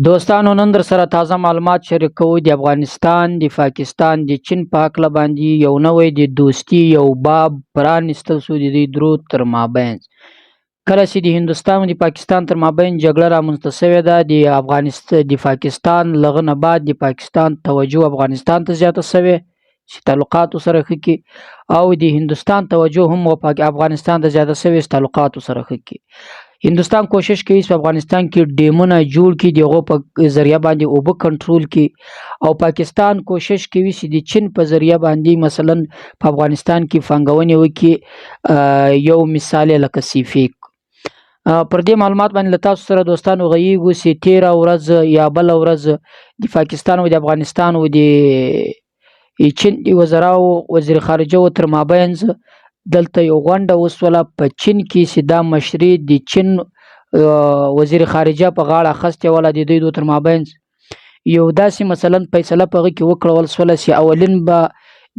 دوستانو نن در سره تازه معلومات شریکوو د افغانستان د پاکستان د چین په هکله باندې یو نوی د دوستي یو باب پرانیستل شو د دوی درو تر مابین. کله چې د هندوستان او د پاکستان تر مابین جګړه رامنځته شوې ده د پاکستان له هغه نه بعد د پاکستان توجه افغانستان ته زیاته شوې چې تعلقاتو سره ښه کړي او د هندوستان توجه هم افغانستان ته زیاته شوې چې تعلقاتو سره ښه کړي. هندوستان کوشش کوي چې په افغانستان کې ډیمونه جوړ کړي د هغو په ذریعه باندې اوبه کنټرول کړي او پاکستان کوشش کوي چې د چین په ذریعه باندې مثلا په افغانستان کې پانګونې وکړي. یو مثال لکه سیفیک پر دې معلومات باندې له تاسو سره دوستانو غږیږو چې 13 ورځ یا بل ورځ د پاکستان او د افغانستان او د چین د وزراو وزیر خارجه تر مابین دلته یو غونډه وسوله په چین کې چې دا مشري د چین وزیر خارجه په غاړه اخیستې وله د دوی تر مابین یو داسې مثلا فیصله په هغه کې وکړل سوله چې اولین به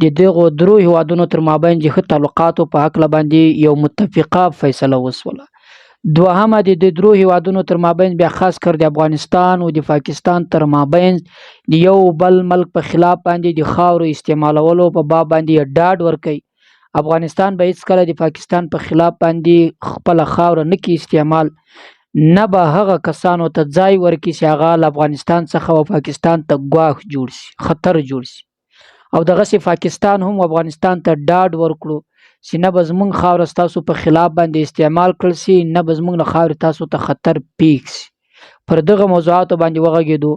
د دغو درو هیوادونو تر مابین د ښه تعلقاتو په هکله باندې یو متفقه فیصله وسوله. دوهمه د درو هیوادونو تر مابین بیا خاص کر د افغانستان او د پاکستان تر مابین د یو بل ملک په خلاف باندې د خاورو استعمالولو په باب باندې ډاډ ورکوي. افغانستان به هیڅکله د پاکستان په خلاف باندې خپله خاوره نه کوي استعمال، نه به هغه کسانو ته ځای ورکړي چې هغه له افغانستان څخه او پاکستان ته ګواښ جوړ شي، خطر جوړ شي. او دغسې پاکستان هم افغانستان ته ډاډ ورکړو چې نه به زموږ خاوره ستاسو په خلاف باندې استعمال کړل شي، نه به زموږ له خاورې تاسو ته خطر پیښ شي. پر دغه موضوعاتو باندې وغږېدو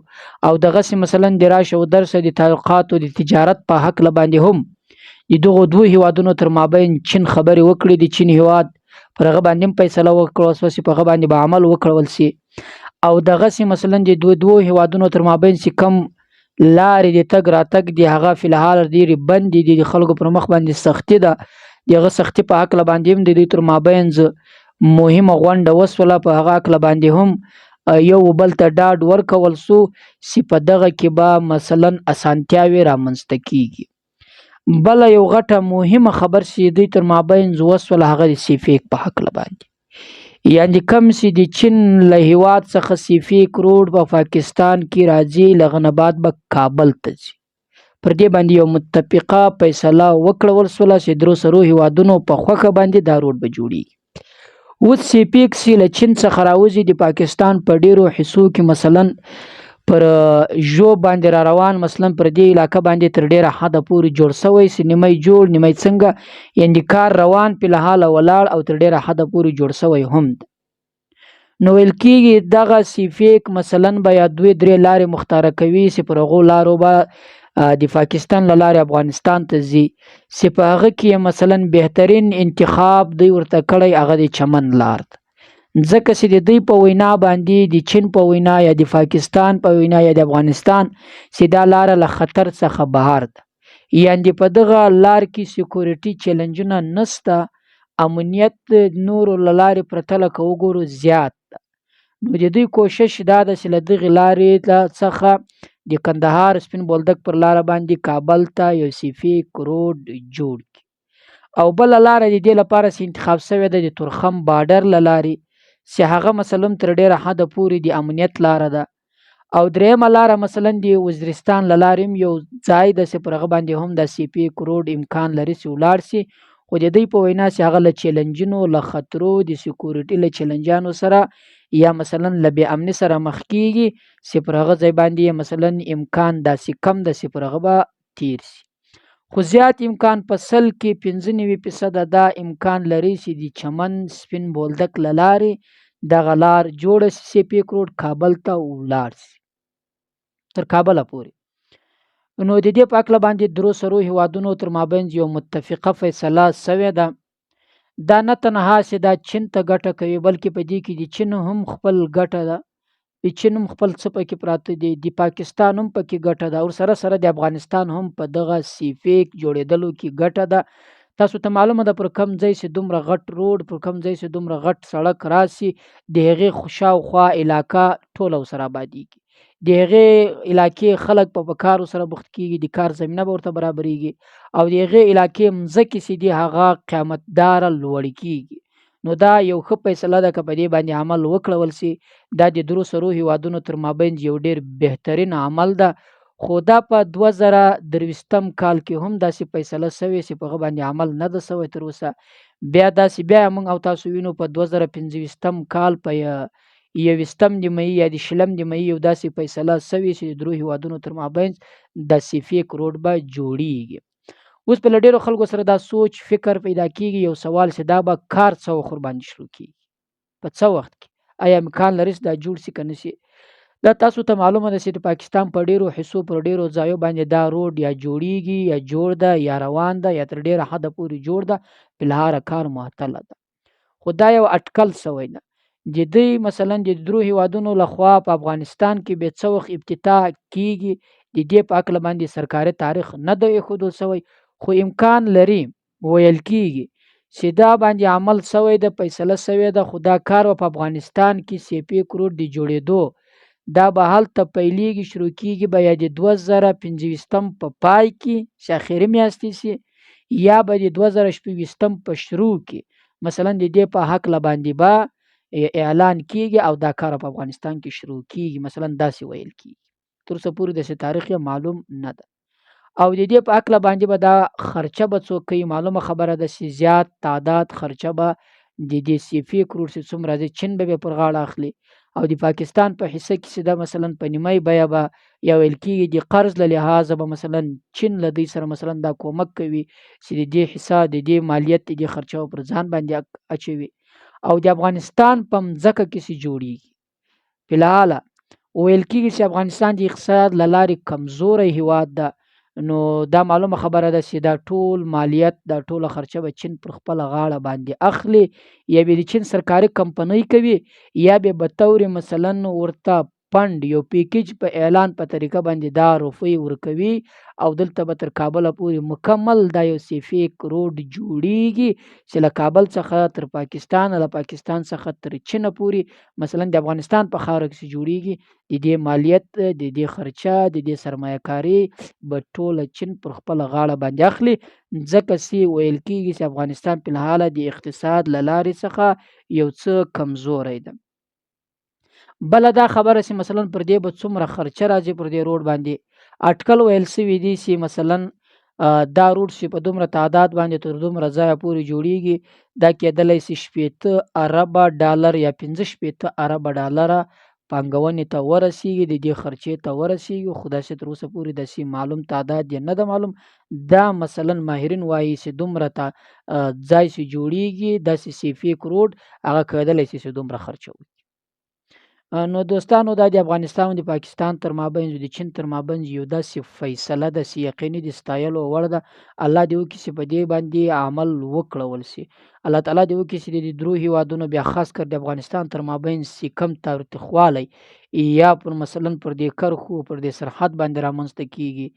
او دغسې مثلا د راشه و درشه د تعلقاتو د تجارت په هکله باندې هم د دغو دوه هیوادونو تر مابین چین خبرې وکړي. د چین هیواد پر هغه باندې هم فیصله وکړل شوه چې په هغه باندې به عمل وکړل شي. او دغسې مثلا د دوه هیوادونو تر مابین چې کم لارې د تګ راتګ د هغه فی الحال ډېرې بندې دي، د خلکو پر مخ باندې سختي ده. د هغه سختي په هکله باندې هم د دوی تر مابین مهمه غونډه وسوله. په هغه هکله باندې هم یو بل ته ډاډ ورکول شو چې په دغه کې به مثلا اسانتیاوې رامنځته کیږي. بله یو غټه مهمه خبر چې دوی تر مابین وسوله هغه د سیفیک په هکله باندې، یعنې کم چې د چین له هیواد څخه سیفیک روډ په پاکستان کې راځي له هغه نه بعد به کابل ته ځي. پر دې باندې یو متفقه فیصله وکړل شوله چې درو سرو هیوادونو په خوښه باندې دا روډ به جوړیږي. اوس سیفیک چې له چین څخه راوځي د پاکستان په ډیرو حصو کې مثلا پر ژو باندې را روان، مثلا پر دې علاقه باندې تر ډیره حده پورې جوړ شوی چې نیمه جوړ نیمه څنګه، یعنې کار روان په الحاله ولاړ او تر ډیره حده پورې جوړ شوی هم ده. نو ویل کېږي دغه سیفیک مثلا به یا 2-3 لارې مختاره کوي چې پر هغو لارو به د پاکستان له لارې افغانستان ته ځي، چې په هغه کې مثلا بهترین انتخاب دوی ورته کړی هغه د چمن لار ده. ځکه چې د دوی په وینا باندې د چین په وینا یا د پاکستان په وینا یا د افغانستان چې دا لاره له خطر څخه بهر ده، یعنې په دغه لار کې سیکورټي چیلنجونه نشته، امنیت نورو له لارې پرته لکه وګورو زیات ده. نو د دوی کوشش دا ده چې له دغې لارې څخه د کندهار سپین بولدک پر لاره باندې کابل ته یو سیفیک روډ جوړ کړي. او بله لاره د دې لپاره چې انتخاب شوې ده د تورخم بارډر له لارې چې هغه مثلا تر ډیره حده پورې د امنیت لاره ده. او دریمه لاره مثلا د وزیرستان له لارې هم یو ځای ده چې پر هغه باندې هم د سیفیک روډ امکان لري چې ولاړ شي، خو د دوی په وینا چې هغه له چیلنجونو له خطرو د سیکورټي له چیلنجانو سره یا مثلا له بې امني سره مخ کیږي چې پر هغه ځای باندې مثلا امکان داسې کم ده چې پر هغه به تیر شي. خو زیات امکان په 100 کې 95% دا امکان لري چې د چمن سپین بولدک له لارې دغه لار جوړه شي، سیفیک روډ کابل ته ولاړ شي تر کابله پورې. نو د دې په هکله باندې درو سرو هیوادونو تر مابین یو متفقه فیصله شوې ده. دا نه تنها چې دا چین ته ګټه کوي بلکې په دې کې د چین هم خپل ګټه ده، د چین هم خپل څه پکې پراته دي، د پاکستان هم پکې ګټه ده، او سره سره د افغانستان هم په دغه سیفیک جوړېدلو کې ګټه ده. تاسو ته معلومه ده پر کم ځای چې دومره غټ روډ، پر کم ځای چې دومره غټ سړک راسي، د هغې شاوخوا علاقه ټوله ورسره آبادیږي، د هغې علاقې خلک په کارو سره بوخت کېږي، د کار زمینه به ورته برابرېږي، او د هغې علاقې مځکې چې دي هغه قیامتداره لوړې کېږي. نو دا یو ښه فیصله ده که په دې باندې عمل وکړول سي. دا د درو سرو هیوادونو تر مابین یو ډیر بهترین عمل ده. خو دا په 2023 کال کې هم داسې فیصله سوې چې په هغه باندې عمل نه ده سوی تر اوسه. بیا موږ او تاسو وینو په 2025 کال په 21 د مۍ یا د 20 د مۍ یو داسې فیصله سوې چې د درو هیوادونو تر مابین د سیفیک روډ به جوړیږي. اوس په ډیرو خلکو سره دا سوچ فکر پیدا کیږي، یو سوال چې دا به کار څه وخت باندې شروع کیږي، په څه وخت کې، آیا امکان لري دا جوړ شي که نه شي؟ دا تاسو ته معلومه ده چې د پاکستان په ډیرو حصو پر ډیرو ځایو باندې دا روډ یا جوړیږي یا جوړ ده یا روان ده یا تر ډیره حده پورې جوړ ده، فلحال کار معطله ده. خو دا یو اټکل سوی ده. د دوی مثلا د درو هیوادونو لخوا په افغانستان کې به څه وخت افتتاح کیږي، د دې په هکله باندې سرکاري تاریخ نه دی ایښودل سوی، خو امکان لري، ویل کیږي چې دا باندې عمل سوی ده، فیصله سوی ده. خو دا کار په افغانستان کې سیفیک روډ د جوړېدو دا به هلته پیلیږي، شروع کیږي به یا د 2025 په پای کې چې اخري میاشتې سي، یا به د 2026 په شروع کې مثلا د دې په هکله باندې به اعلان کیږي او دا کار په افغانستان کې شروع کیږي، مثلا داسې ویل کیږي. تر اوسه پورې داسې تاریخ یې معلوم نه ده. او د دې په هکله باندې به دا خرچه به څوک کوي، معلومه خبره ده چې زیات تعداد خرچه به د دې سیفیک روډ چې څومره دی چین به پر غاړه اخلي، او د پاکستان په حصه کې چې دا مثلا په نیمای بیه به یا ویل کېږي د قرض له لحاظه به مثلا چین له دوی سره مثلا دا کومک کوي چې د دې حصه د دې مالیت د دې خرچه پر ځان باندې اچوي. او د افغانستان په مځکه کې چې جوړیږي، فلحال ویل کېږي چې افغانستان د اقتصاد له لارې کمزوری هیواد ده، نو دا معلومه خبره ده چې دا ټول مالیت دا ټوله خرچه به چین پر خپله غاړه باندې اخلي، یا به د چین سرکاري کمپنۍ کوي، یا به په طور مثلا ورته فنډ یو پیکیج په اعلان په طریقه باندې دا روپۍ ورکوي، او دلته به تر کابل پورې مکمل دا یو سیفیک روډ جوړیږي چې له کابل څخه تر پاکستان، له پاکستان څخه تر چین پورې مثلا د افغانستان په خاوره کې جوړیږي. د دې مالیت، د دې خرچه، د دې سرمایه کاری به ټوله چین پر خپله غاړه باندې اخلي، ځکه چې ویل کېږي چې افغانستان په الحال د اقتصاد له لارې څخه یو څه کمزوری ده. بله دا خبره چې مثلا پر دې به څومره خرچه راځي پر دې روډ باندې، اټکل ویل سوي دي چې مثلا دا روډ چې په دومره تعداد باندې تر دومره ځایه پورې جوړیږي، دا کېدلی شي 80 اربه ډالر یا 65 اربه ډالره پانګونې ته ورسیږي، د دې خرچې ته ورسیږي. خو داسې تر اوسه پورې داسې معلوم تعداد یې نه ده معلوم. دا مثلا ماهرین وایي چې دومره ځای چې جوړیږي داسې سیفیک روډ هغه کېدلی شي چې دومره خرچه وکړي. نو دوستانو دا د افغانستان او د پاکستان تر مابین د چین تر مابین یو داسې فیصله ده چې یقیني د ستایلو وړ ده. الله دې وکړي چې په دې باندې عمل وکړول شي. الله تعالی دې وکړي چې د درو هیوادونو بیا خاص کر د افغانستان تر مابین چې کم تاوتریخوالی یا پر مثلا پر دې کرښو پر دې سرحد باندې رامنځته کیږي،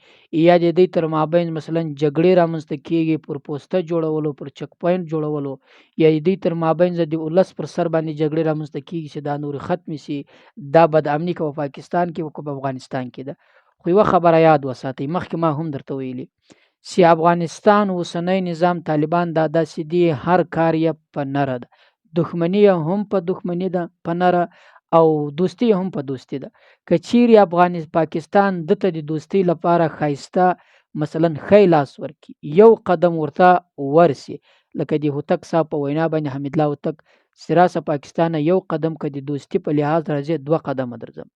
یا د دې تر مابین مثلا جګړې رامنځته کیږي پر پوسته جوړولو، پر چک پوینټ جوړولو، یا د دې تر مابین د ولس پر سر باندې جګړې رامنځته کیږي چې دا نور ختم شي، دا بد امني که په پاکستان کې او که په افغانستان کې ده. خو یوه خبره یاد وساتئ، مخکې ما هم درته ویلي چې افغانستان اوسنی نظام طالبان دا داسې دي، هر کار یې په نره ده، دښمني هم په دښمني ده په نره، او دوستي هم په دوستي ده. که چیرې پاکستان دته د دوستي لپاره ښایسته مثلا ښی لاس ورکړي، یو قدم ورته ورسي، لکه د هوتک صاحب په وینا باندې حمید الله هوتک سراسه پاکستان یو قدم که د دوستی په لحاظ راځي 2 قدمه درځم،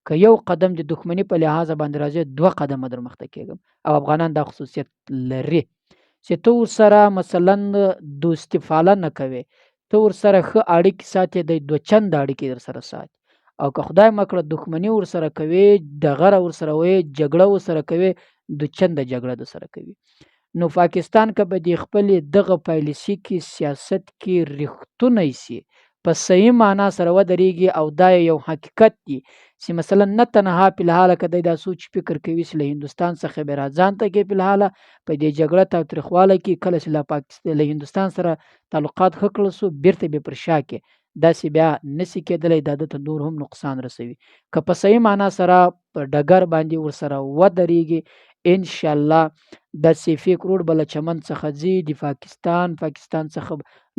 که یو قدم د دښمنی په لحاظ باندې راځي 2 قدمه در مخته کېږم. او افغانان دا خصوصیت لري چې ته ورسره مثلا دوستي پالنه کوي، ته ورسره ښه اړیکې ساتي، د 2 چند اړیکې در سره ساتي. او که خدای مکړه دښمنی ورسره کوي، دغره ورسره وي، جګړه ورسره کوي، 2 چنده جګړه در سره کوي. نو پاکستان که به د خپل دغه پالیسي کې سیاست کې ریښتونی سي، په صحیح معنا سره ودرېږي، او دا یو حقیقت دی چې مثلا نه تنها په الحال که دا سوچ فکر کوي چې له هندوستان څخه به راځان ته کې په الحال په دې جګړه تاوتریخواله کې کله چې له هندوستان سره تعلقات ښه کړل سو، بیرته به پر شا کې داسې بیا نسی کېدلی، دا دته نور هم نقصان رسوي. که په صحیح معنا سره په ډګر باندې ورسره ودرېږي، ان شاء الله د سیفیک روډ به له چمن څخه ځي د پاکستان څخه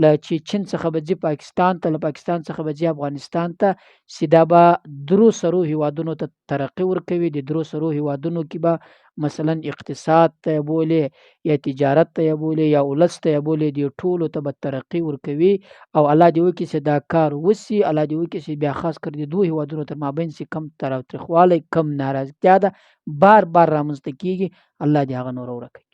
له چین څخه به ځي پاکستان ته، له پاکستان څخه به ځي افغانستان ته. سیدا به درو سرو هیوادونو ته ترقي ورکوي. د درو سرو هیوادونو کې به مثلا اقتصاد ته یې بولې یا تجارت ته یې بولې یا ولس ته یې بولې، دې ټولو ته به ترقي ورکوي. او الله دې وکړي چې دا کار وسي. الله دې وکړي چې بیا خاص کر د دوه هیوادونو تر مابین چې کم تاوتریخوالی، کم ناراضګتیا ده بار رامنځته کېږي، الله دې هغه نوره ورکوي.